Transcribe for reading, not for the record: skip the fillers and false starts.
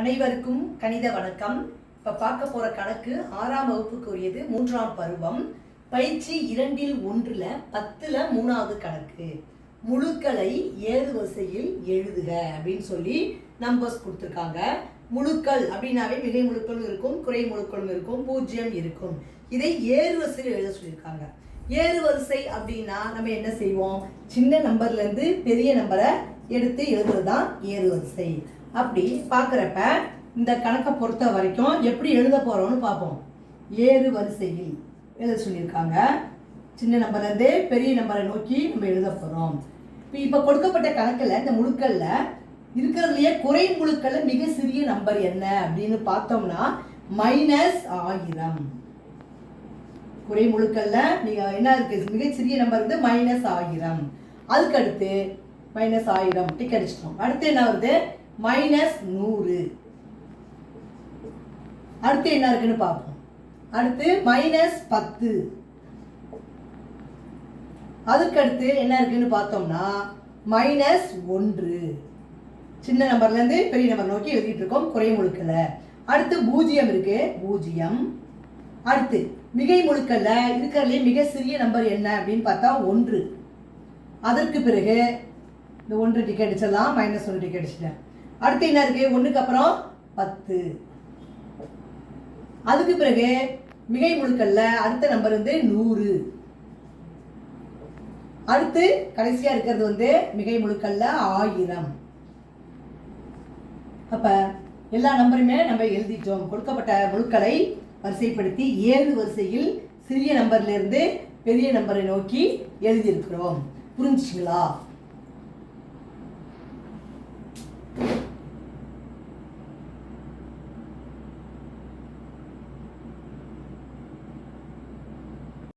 அனைவருக்கும் கணித வணக்கம். இப்போ பார்க்க போகிற கணக்கு 6ஆம் வகுப்புக்குரியது, 3ஆம் பருவம், பயிற்சி 2ல் 1ல் 10ல் 3வது கணக்கு. முழுக்களை ஏறுவரிசையில் எழுதுக அப்படின்னு சொல்லி நம்பர்ஸ் கொடுத்துருக்காங்க. முழுக்கள் அப்படின்னாவே மிகை முழுக்களும் இருக்கும், குறை முழுக்களும் இருக்கும், பூஜ்ஜியம் இருக்கும். இதை ஏறுவரிசையில் எழுத சொல்லியிருக்காங்க. ஏறுவரிசை அப்படின்னா நம்ம என்ன செய்வோம்? சின்ன நம்பர்லேருந்து பெரிய நம்பரை எடுத்து எழுதுறது தான் ஏறுவரிசை. அப்படி பார்க்குறப்ப இந்த கணக்கை பொறுத்த வரைக்கும் எப்படி எழுத போகிறோம்னு பார்ப்போம். ஏறு வரிசையில் எழுத சொல்லியிருக்காங்க. சின்ன நம்பர்லேருந்து பெரிய நம்பரை நோக்கி நம்ம எழுத போகிறோம். இப்போ கொடுக்கப்பட்ட கணக்கில் இந்த முழுக்களில் இருக்கிறதுலையே குறை முழுக்களில் மிக சிறிய நம்பர் என்ன அப்படின்னு பார்த்தோம்னா -1000. குறை முழுக்களில் என்ன இருக்குது? மிகச்சிறிய நம்பர் வந்து -1000. அதுக்கடுத்து -1000 டிக் அடிச்சிட்டோம். அடுத்து என்ன வருது? -100. அடுத்து என்ன இருக்குன்னு பார்ப்போம். அடுத்து -10. அதுக்கடுத்து என்ன இருக்குன்னு பார்த்தோம்னா -1. சின்ன நம்பர்லேருந்து பெரிய நம்பர் நோக்கி எழுதிட்டு இருக்கோம் குறை முழுக்கல்ல. அடுத்து 0 இருக்கு, 0. அடுத்து மிகை முழுக்கல்ல இருக்கிறதுலே மிக சிறிய நம்பர் என்ன அப்படின்னு பார்த்தா 1. அதற்கு பிறகு இந்த 1 டிக் அடிச்சிடலாம், -1 டிக் அடிச்சிட்டேன். அடுத்து என்ன இருக்கு? 1க்கு அப்புறம் 10. அதுக்கு பிறகு மிகை முழுக்கல்ல அடுத்த நம்பர் வந்து 100. அடுத்து கடைசியா இருக்கிறது வந்து மிகை முழுக்கல்ல 1000. அப்ப எல்லா நம்பருமே நம்ம எழுதிட்டோம். கொடுக்கப்பட்ட முழுக்களை வரிசைப்படுத்தி ஏறு வரிசையில் சிறிய நம்பர்ல இருந்து பெரிய நம்பரை நோக்கி எழுதியிருக்கிறோம். புரிஞ்சுங்களா?